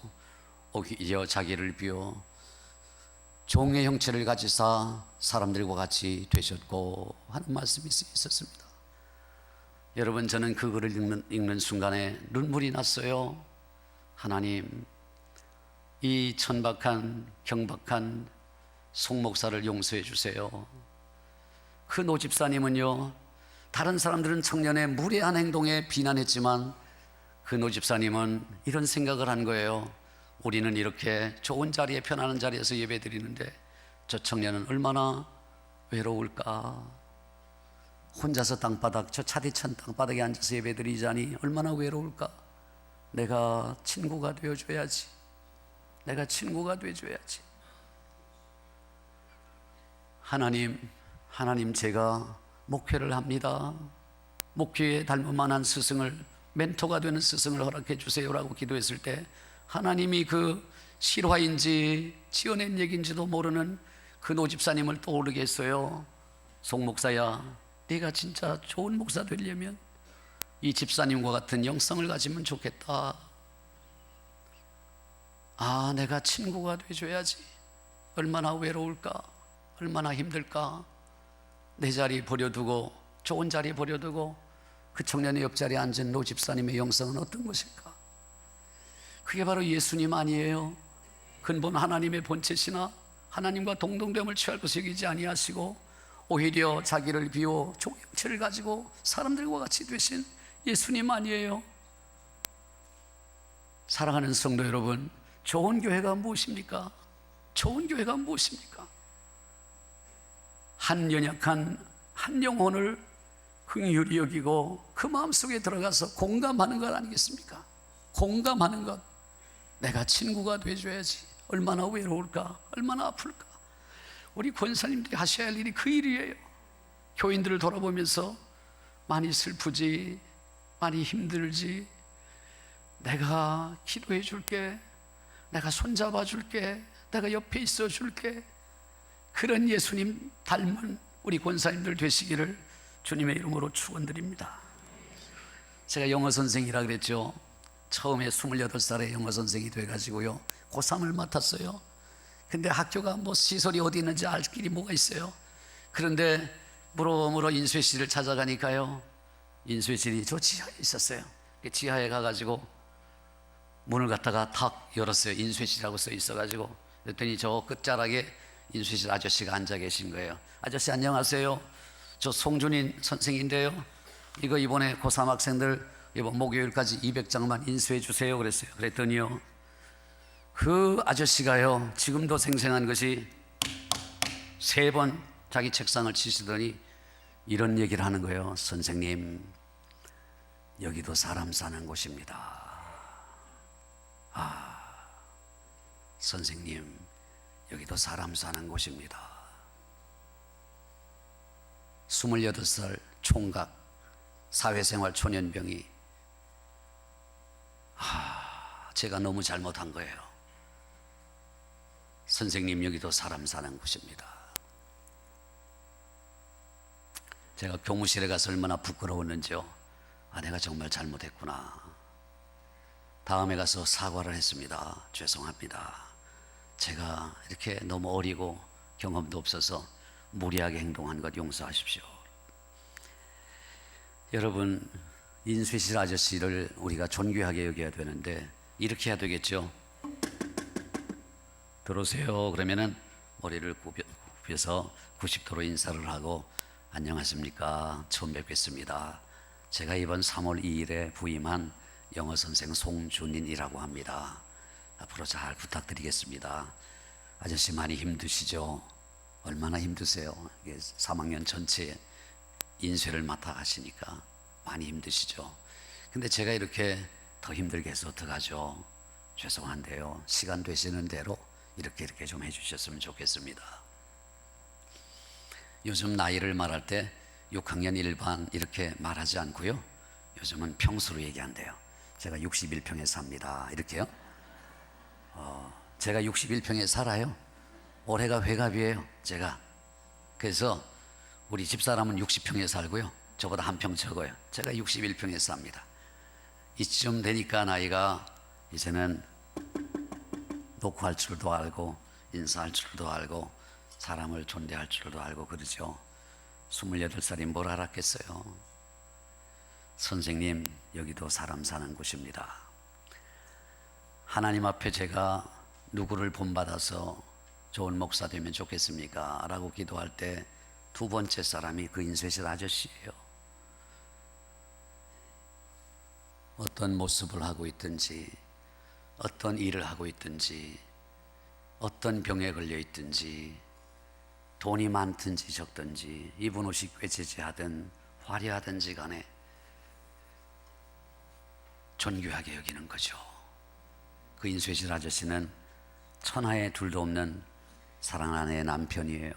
오히려 자기를 비워 종의 형체를 가지사 사람들과 같이 되셨고 하는 말씀이 쓰여 있었습니다. 여러분, 저는 그 글을 읽는 순간에 눈물이 났어요. 하나님, 이 천박한 경박한 송 목사를 용서해 주세요. 그 노 집사님은요, 다른 사람들은 청년의 무례한 행동에 비난했지만 그 노 집사님은 이런 생각을 한 거예요. 우리는 이렇게 좋은 자리에, 편안한 자리에서 예배 드리는데 저 청년은 얼마나 외로울까. 혼자서 땅바닥, 저 차디찬 땅바닥에 앉아서 예배 드리자니 얼마나 외로울까. 내가 친구가 되어줘야지. 내가 친구가 되어줘야지. 하나님, 제가 목회를 합니다. 목회에 닮을 만한 스승을, 멘토가 되는 스승을 허락해 주세요라고 기도했을 때 하나님이 그 실화인지 지어낸 얘기인지도 모르는 그 노 집사님을 떠오르게 했어요. 송 목사야, 네가 진짜 좋은 목사 되려면 이 집사님과 같은 영성을 가지면 좋겠다. 아, 내가 친구가 돼줘야지. 얼마나 외로울까, 얼마나 힘들까. 내 자리 버려두고, 좋은 자리 버려두고 그 청년의 옆자리에 앉은 노 집사님의 영성은 어떤 것일까? 그게 바로 예수님 아니에요? 근본 하나님의 본체시나 하나님과 동등됨을 취할 것을 여기지 아니하시고 오히려 자기를 비워 종형체를 가지고 사람들과 같이 되신 예수님 아니에요? 사랑하는 성도 여러분, 좋은 교회가 무엇입니까? 좋은 교회가 무엇입니까? 한 연약한 한 영혼을 긍휼히 여기고 그 마음속에 들어가서 공감하는 것 아니겠습니까? 공감하는 것. 내가 친구가 돼줘야지. 얼마나 외로울까, 얼마나 아플까. 우리 권사님들이 하셔야 할 일이 그 일이에요. 교인들을 돌아보면서 많이 슬프지, 많이 힘들지, 내가 기도해 줄게, 내가 손잡아 줄게, 내가 옆에 있어 줄게. 그런 예수님 닮은 우리 권사님들 되시기를 주님의 이름으로 축원드립니다. 제가 영어 선생이라 그랬죠. 처음에 28살에 영어 선생이 돼가지고요, 고3을 맡았어요. 근데 학교가 뭐 시설이 어디 있는지 알 길이 뭐가 있어요. 그런데 물어물어 인쇄실을 찾아가니까요, 인쇄실이 저 지하에 있었어요. 지하에 가가지고 문을 갖다가 탁 열었어요. 인쇄실이라고 써 있어가지고. 그랬더니 저 끝자락에 인쇄실 아저씨가 앉아 계신 거예요. 아저씨 안녕하세요. 저 송준인 선생인데요, 이거 이번에 고3 학생들 이번 목요일까지 200장만 인쇄해 주세요 그랬어요. 그랬더니요, 그 아저씨가요, 지금도 생생한 것이 3번 자기 책상을 치시더니 이런 얘기를 하는 거예요. 선생님, 여기도 사람 사는 곳입니다. 아, 선생님, 여기도 사람 사는 곳입니다. 28살 총각 사회생활 초년병이, 제가 너무 잘못한 거예요. 선생님, 여기도 사람 사는 곳입니다. 제가 교무실에 가서 얼마나 부끄러웠는지요. 아, 내가 정말 잘못했구나. 다음에 가서 사과를 했습니다. 죄송합니다. 제가 이렇게 너무 어리고 경험도 없어서 무리하게 행동한 것 용서하십시오. 여러분, 인쇄실 아저씨를 우리가 존귀하게 여겨야 되는데 이렇게 해야 되겠죠. 들어오세요 그러면은 머리를 굽혀서 90도로 인사를 하고, 안녕하십니까, 처음 뵙겠습니다. 제가 이번 3월 2일에 부임한 영어 선생 송준인이라고 합니다. 앞으로 잘 부탁드리겠습니다. 아저씨 많이 힘드시죠? 얼마나 힘드세요? 3학년 전체 인쇄를 맡아 하시니까 많이 힘드시죠? 근데 제가 이렇게 더 힘들게 해서 어떡하죠? 죄송한데요, 시간 되시는 대로 이렇게 좀 해주셨으면 좋겠습니다. 요즘 나이를 말할 때 6학년 1반 이렇게 말하지 않고요, 요즘은 평수로 얘기한대요. 제가 61평에 삽니다 이렇게요. 제가 61평에 살아요. 올해가 회갑이에요 제가. 그래서 우리 집사람은 60평에 살고요, 저보다 한 평 적어요. 제가 61평에 삽니다. 이쯤 되니까 나이가 이제는 녹화할 줄도 알고 인사할 줄도 알고 사람을 존대할 줄도 알고 그러죠. 28살이 뭘 알았겠어요. 선생님, 여기도 사람 사는 곳입니다. 하나님 앞에 제가 누구를 본받아서 좋은 목사 되면 좋겠습니까? 라고 기도할 때 두 번째 사람이 그 인쇄실 아저씨예요. 어떤 모습을 하고 있든지, 어떤 일을 하고 있든지, 어떤 병에 걸려 있든지, 돈이 많든지 적든지, 입은 옷이 꾀지지하든 화려하든지 간에 존귀하게 여기는 거죠. 그 인쇄실 아저씨는 천하에 둘도 없는 사랑하는 아내의 남편이에요.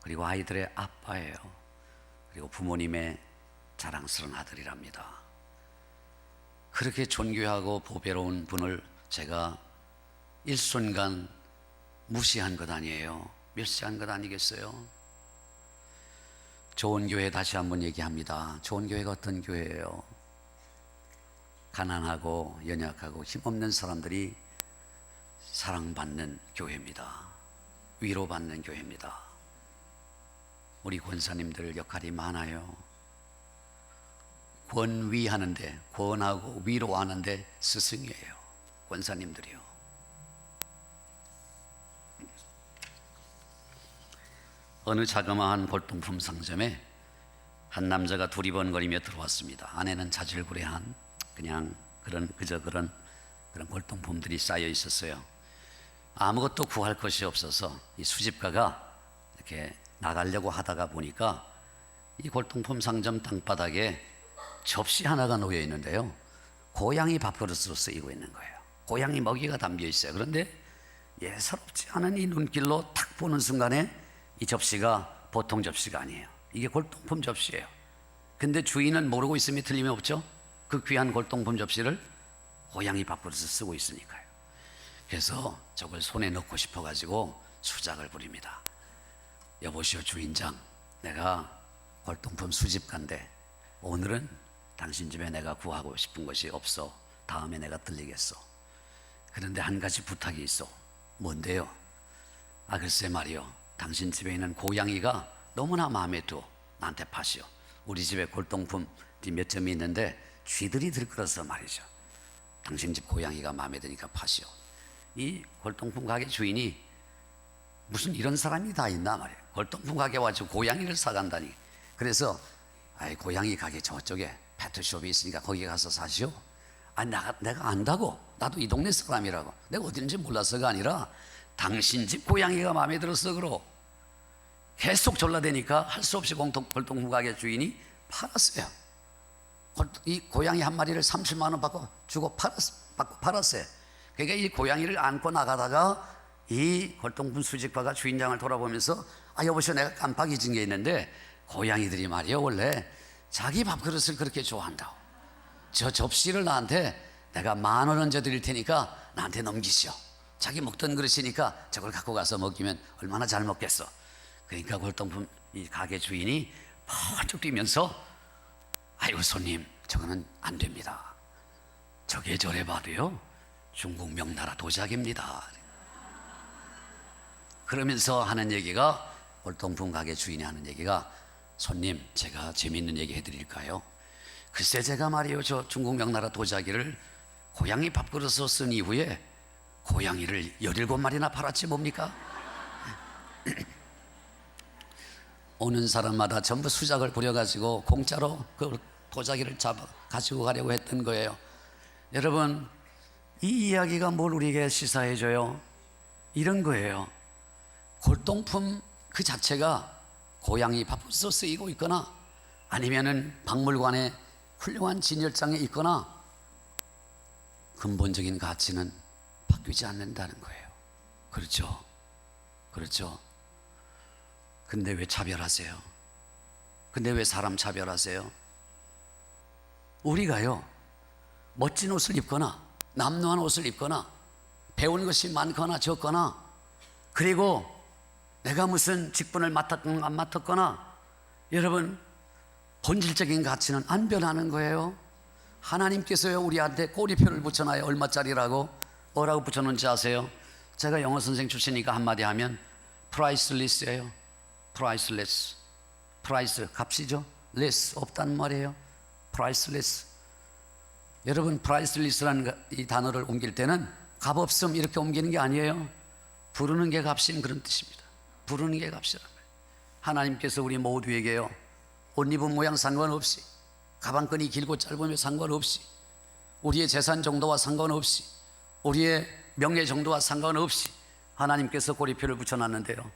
그리고 아이들의 아빠예요. 그리고 부모님의 자랑스러운 아들이랍니다. 그렇게 존귀하고 보배로운 분을 제가 일순간 무시한 것 아니에요. 멸시한 것 아니겠어요? 좋은 교회 다시 한번 얘기합니다. 좋은 교회가 어떤 교회예요? 가난하고 연약하고 힘없는 사람들이 사랑받는 교회입니다. 위로받는 교회입니다. 우리 권사님들 역할이 많아요. 권위하는데, 권하고 위로하는데 스승이에요. 권사님들이요. 어느 자그마한 골동품 상점에 한 남자가 두리번거리며 들어왔습니다. 안에는 자질구레한 그저 그런 골동품들이 쌓여 있었어요. 아무것도 구할 것이 없어서 이 수집가가 이렇게 나가려고 하다가 보니까 이 골동품 상점 땅바닥에 접시 하나가 놓여 있는데요, 고양이 밥그릇으로 쓰이고 있는 거예요. 고양이 먹이가 담겨 있어요. 그런데 예사롭지 않은 이 눈길로 탁 보는 순간에 이 접시가 보통 접시가 아니에요. 이게 골동품 접시예요. 근데 주인은 모르고 있음이 틀림없죠. 그 귀한 골동품 접시를 고양이 밥그릇을 쓰고 있으니까요. 그래서 저걸 손에 넣고 싶어가지고 수작을 부립니다. 여보시오 주인장, 내가 골동품 수집가인데 오늘은 당신 집에 내가 구하고 싶은 것이 없어. 다음에 내가 들리겠어. 그런데 한 가지 부탁이 있어. 뭔데요? 글쎄 말이요, 당신 집에 있는 고양이가 너무나 마음에 들어. 나한테 파시오. 우리 집에 골동품 몇 점이 있는데 쥐들이 들끓어서 말이죠. 당신 집 고양이가 마음에 드니까 파시오. 이 골동품 가게 주인이 무슨 이런 사람이 다 있나 말이에요. 골동품 가게 와서 고양이를 사간다니. 그래서 고양이 가게 저쪽에 페트숍이 있으니까 거기 가서 사시오. 내가 안다고. 나도 이 동네 사람이라고. 내가 어딘지 몰라서가 아니라 당신 집 고양이가 마음에 들어서 그러. 계속 졸라대니까 할 수 없이 골동품 가게 주인이 팔았어요. 이 고양이 한 마리를 30만 원 받고 팔았어요. 그러니까 이 고양이를 안고 나가다가 이 골동품 수집가가 주인장을 돌아보면서 여보시오, 내가 깜빡 잊은 게 있는데 고양이들이 말이요, 원래 자기 밥그릇을 그렇게 좋아한다고. 저 접시를 나한테 내가 10,000원 얹어 드릴 테니까 나한테 넘기시오. 자기 먹던 그릇이니까 저걸 갖고 가서 먹이면 얼마나 잘 먹겠어. 그러니까 골동품 이 가게 주인이 펄쩍 뛰면서 아이고 손님, 저거는 안 됩니다. 저게 저래 봐도요, 중국 명나라 도자기입니다. 그러면서 하는 얘기가, 골동품 가게 주인이 하는 얘기가, 손님, 제가 재미있는 얘기 해드릴까요? 글쎄 제가 말이요, 저 중국 명나라 도자기를 고양이 밥그릇으로 쓴 이후에 고양이를 17마리나 팔았지 뭡니까? 오는 사람마다 전부 수작을 부려가지고 공짜로 그 도자기를 잡아 가지고 가려고 했던 거예요. 여러분, 이 이야기가 뭘 우리에게 시사해줘요? 이런 거예요. 골동품 그 자체가 고양이 밥솥으로 쓰이고 있거나 아니면은 박물관에 훌륭한 진열장에 있거나 근본적인 가치는 바뀌지 않는다는 거예요. 그렇죠. 그렇죠. 근데 왜 차별하세요? 근데 왜 사람 차별하세요? 우리가요, 멋진 옷을 입거나 남루한 옷을 입거나 배운 것이 많거나 적거나, 그리고 내가 무슨 직분을 맡았거나 안 맡았거나, 여러분, 본질적인 가치는 안 변하는 거예요. 하나님께서요, 우리한테 꼬리표를 붙여놔요. 얼마짜리라고. 뭐라고 붙여놓은지 아세요? 제가 영어 선생 출신이니까 한마디 하면 priceless예요. priceless. price, 값이죠. less, 없다는 말이에요. priceless. 여러분, priceless라는 이 단어를 옮길 때는 값없음 이렇게 옮기는 게 아니에요. 부르는 게 값인 그런 뜻입니다. 부르는 게 값이라는 거예요. 하나님께서 우리 모두에게요, 옷 입은 모양 상관없이, 가방끈이 길고 짧으면 상관없이, 우리의 재산 정도와 상관없이, 우리의 명예 정도와 상관없이 하나님께서 꼬리표를 붙여놨는데요,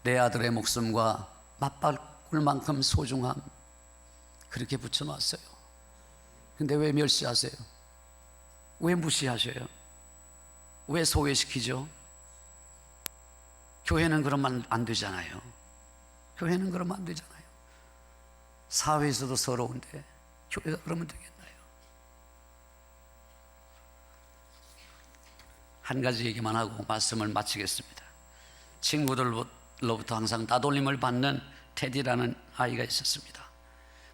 내 아들의 목숨과 맞바꿀 만큼 소중함, 그렇게 붙여놨어요. 근데 왜 멸시하세요? 왜 무시하셔요? 왜 소외시키죠? 교회는 그러면 안 되잖아요. 교회는 그러면 안 되잖아요. 사회에서도 서러운데 교회가 그러면 되겠나요? 한 가지 얘기만 하고 말씀을 마치겠습니다. 친구들로부터 항상 따돌림을 받는 테디라는 아이가 있었습니다.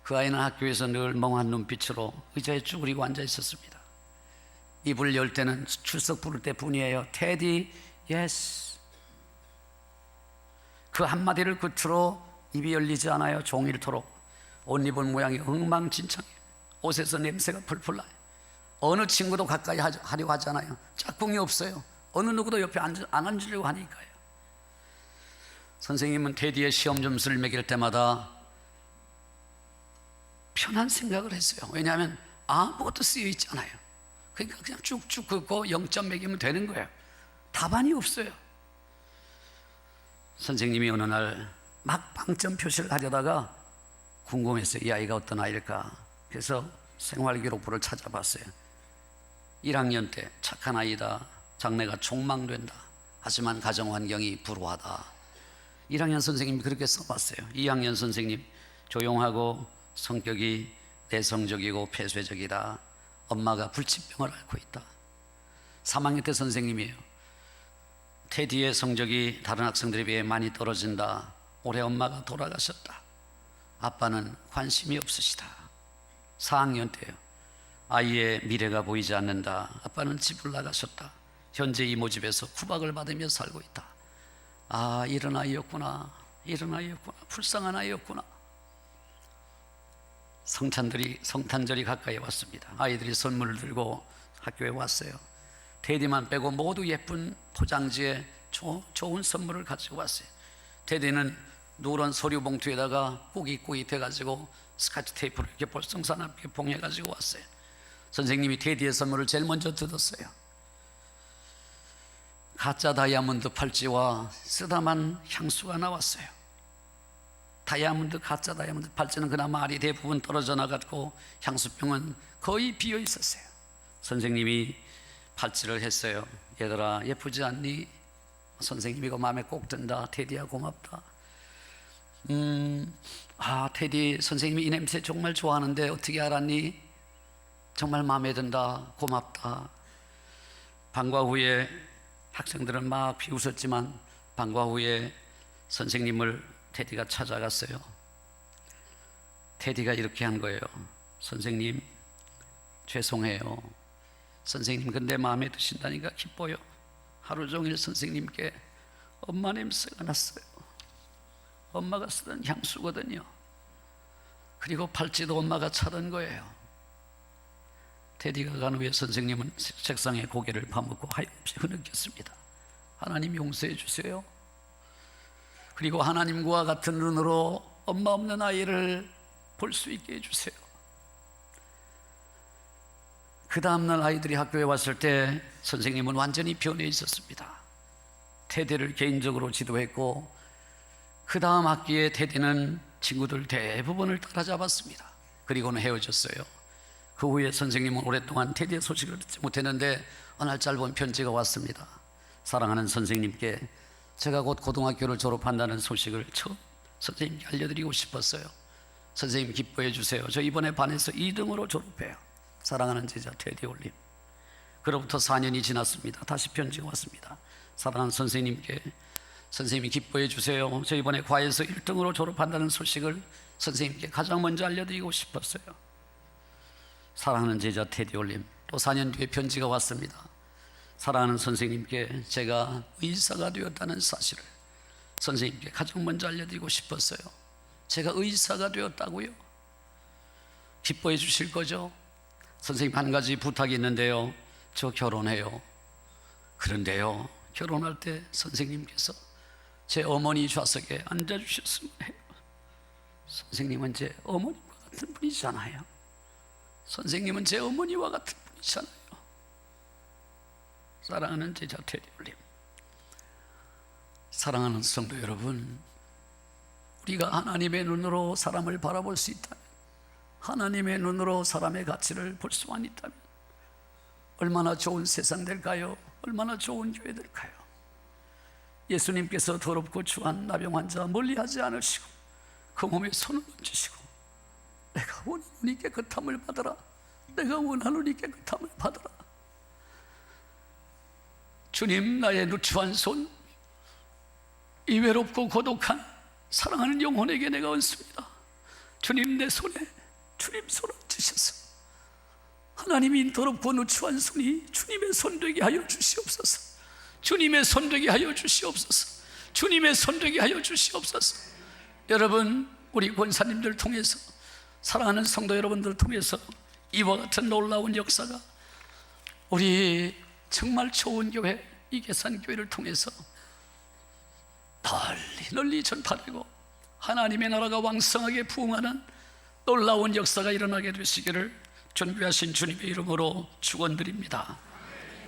그 아이는 학교에서 늘 멍한 눈빛으로 의자에 쭈그리고 앉아 있었습니다. 입을 열 때는 출석 부를 때뿐이에요. 테디, 예스. 그 한마디를 끝으로 입이 열리지 않아요. 종일토록. 옷 입은 모양이 엉망진창이에요. 옷에서 냄새가 풀풀 나요. 어느 친구도 가까이 하려고 하잖아요. 짝꿍이 없어요. 어느 누구도 옆에 안 앉으려고 하니까요. 선생님은 테디의 시험 점수를 매길 때마다 편한 생각을 했어요. 왜냐하면 아무것도 쓰여 있잖아요. 그러니까 그냥 쭉쭉 긋고 0점 매기면 되는 거예요. 답안이 없어요. 선생님이 어느 날 막 빵점 표시를 하려다가 궁금했어요. 이 아이가 어떤 아이일까. 그래서 생활기록부를 찾아봤어요. 1학년 때 착한 아이다, 장래가 촉망된다, 하지만 가정환경이 불우하다. 1학년 선생님이 그렇게 써봤어요. 2학년 선생님, 조용하고 성격이 내성적이고 폐쇄적이다, 엄마가 불치병을 앓고 있다. 3학년 때 선생님이에요. 테디의 성적이 다른 학생들에 비해 많이 떨어진다, 올해 엄마가 돌아가셨다, 아빠는 관심이 없으시다. 4학년 때요. 아이의 미래가 보이지 않는다, 아빠는 집을 나가셨다, 현재 이모 집에서 구박을 받으며 살고 있다. 아, 이런 아이였구나, 이런 아이였구나, 불쌍한 아이였구나. 성탄절이 가까이 왔습니다. 아이들이 선물을 들고 학교에 왔어요. 테디만 빼고 모두 예쁜 포장지에 좋은 선물을 가지고 왔어요. 테디는 노란 서류 봉투에다가 꾸깃꾸깃 해가지고 스카치 테이프를 이렇게 볼썽사납게 봉해가지고 왔어요. 선생님이 테디의 선물을 제일 먼저 뜯었어요. 가짜 다이아몬드 팔찌와 쓰다만 향수가 나왔어요. 가짜 다이아몬드 팔찌는 그나마 알이 대부분 떨어져 나갔고 향수병은 거의 비어 있었어요. 선생님이 팔찌를 했어요. 얘들아, 예쁘지 않니? 선생님 이거 마음에 꼭 든다. 테디야, 고맙다. 테디, 선생님이 이 냄새 정말 좋아하는데 어떻게 알았니? 정말 마음에 든다. 고맙다. 방과 후에 학생들은 막 비웃었지만 방과 후에 선생님을 테디가 찾아갔어요. 테디가 이렇게 한 거예요. 선생님, 죄송해요. 선생님 근데 마음에 드신다니까 기뻐요. 하루 종일 선생님께 엄마 냄새가 났어요. 엄마가 쓰던 향수거든요. 그리고 팔찌도 엄마가 차던 거예요. 테디가 간 후에 선생님은 책상에 고개를 파묻고 하염없이 흐느꼈습니다. 하나님 용서해 주세요. 그리고 하나님과 같은 눈으로 엄마 없는 아이를 볼 수 있게 해주세요. 그 다음날 아이들이 학교에 왔을 때 선생님은 완전히 변해 있었습니다. 테디를 개인적으로 지도했고 그 다음 학기에 테디는 친구들 대부분을 따라잡았습니다. 그리고는 헤어졌어요. 그 후에 선생님은 오랫동안 테디의 소식을 듣지 못했는데 어느 날 짧은 편지가 왔습니다. 사랑하는 선생님께 제가 곧 고등학교를 졸업한다는 소식을 처음 선생님께 알려드리고 싶었어요. 선생님 기뻐해 주세요. 저 이번에 반에서 2등으로 졸업해요. 사랑하는 제자 테디 올림. 그로부터 4년이 지났습니다. 다시 편지가 왔습니다. 사랑하는 선생님께 선생님이 기뻐해 주세요. 저 이번에 과에서 1등으로 졸업한다는 소식을 선생님께 가장 먼저 알려드리고 싶었어요. 사랑하는 제자 테디 올림. 또 4년 뒤에 편지가 왔습니다. 사랑하는 선생님께 제가 의사가 되었다는 사실을 선생님께 가장 먼저 알려드리고 싶었어요. 제가 의사가 되었다고요? 기뻐해 주실 거죠? 선생님 한 가지 부탁이 있는데요. 저 결혼해요. 그런데요, 결혼할 때 선생님께서 제 어머니 좌석에 앉아주셨으면 해요. 선생님은 제 어머니와 같은 분이잖아요. 선생님은 제 어머니와 같은 분이잖아요. 사랑하는 제자 테디 올림, 사랑하는 성도 여러분, 우리가 하나님의 눈으로 사람을 바라볼 수 있다면, 하나님의 눈으로 사람의 가치를 볼 수만 있다면 얼마나 좋은 세상 될까요? 얼마나 좋은 교회 될까요? 예수님께서 더럽고 추한 나병 환자 멀리하지 않으시고 그 몸에 손을 얹으시고 내가 원하노니 깨끗함을 받아라, 내가 원하노니 깨끗함을 받아라. 주님, 나의 누추한 손, 이 외롭고 고독한 사랑하는 영혼에게 내가 얹습니다. 주님, 내 손에 주님 손 얹으셔서 하나님이 더럽고 누추한 손이 주님의 손 되게 하여 주시옵소서. 주님의 손 되게 하여 주시옵소서. 주님의 손 되게 하여 주시옵소서. 여러분, 우리 권사님들 통해서, 사랑하는 성도 여러분들 통해서 이와 같은 놀라운 역사가 우리 정말 좋은 교회 이계산교회를 통해서 널리 전파되고 하나님의 나라가 왕성하게 부흥하는 놀라운 역사가 일어나게 되시기를 존귀하신 주님의 이름으로 축원드립니다.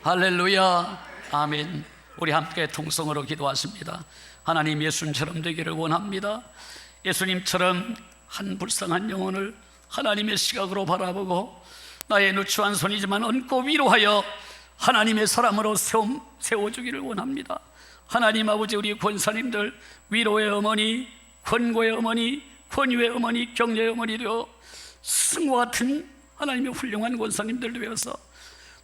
할렐루야, 아멘. 우리 함께 통성으로 기도하십니다. 하나님, 예수님처럼 되기를 원합니다. 예수님처럼 한 불쌍한 영혼을 하나님의 시각으로 바라보고 나의 누추한 손이지만 얹고 위로하여 하나님의 사람으로 세워주기를 원합니다. 하나님 아버지, 우리 권사님들 위로의 어머니, 권고의 어머니, 권유의 어머니, 격려의 어머니 되어 스승과 같은 하나님의 훌륭한 권사님들 되어서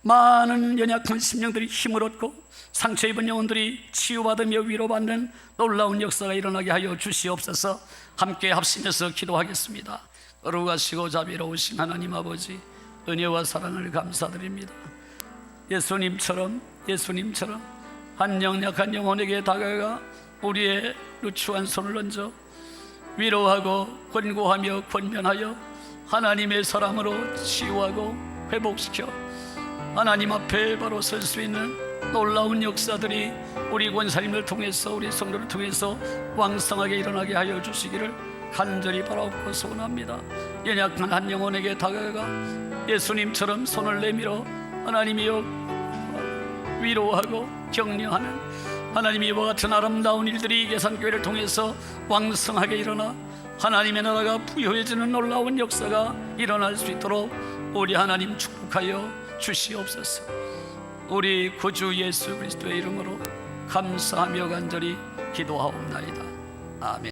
많은 연약한 심령들이 힘을 얻고 상처 입은 영혼들이 치유받으며 위로받는 놀라운 역사가 일어나게 하여 주시옵소서. 함께 합심해서 기도하겠습니다. 거룩하시고 자비로우신 하나님 아버지, 은혜와 사랑을 감사드립니다. 예수님처럼 한 연약한 영혼에게 다가가 우리의 누추한 손을 얹어 위로하고 권고하며 권면하여 하나님의 사람으로 치유하고 회복시켜 하나님 앞에 바로 설 수 있는 놀라운 역사들이 우리 권사님을 통해서, 우리 성도를 통해서 왕성하게 일어나게 하여 주시기를 간절히 바라옵고 소원합니다. 연약한 한 영혼에게 다가가 예수님처럼 손을 내밀어 하나님이여 위로하고 격려하는 하나님이 이와 같은 아름다운 일들이 계산교회를 통해서 왕성하게 일어나 하나님의 나라가 부여해지는 놀라운 역사가 일어날 수 있도록 우리 하나님 축복하여 주시옵소서. 우리 구주 예수 그리스도의 이름으로 감사하며 간절히 기도하옵나이다. 아멘.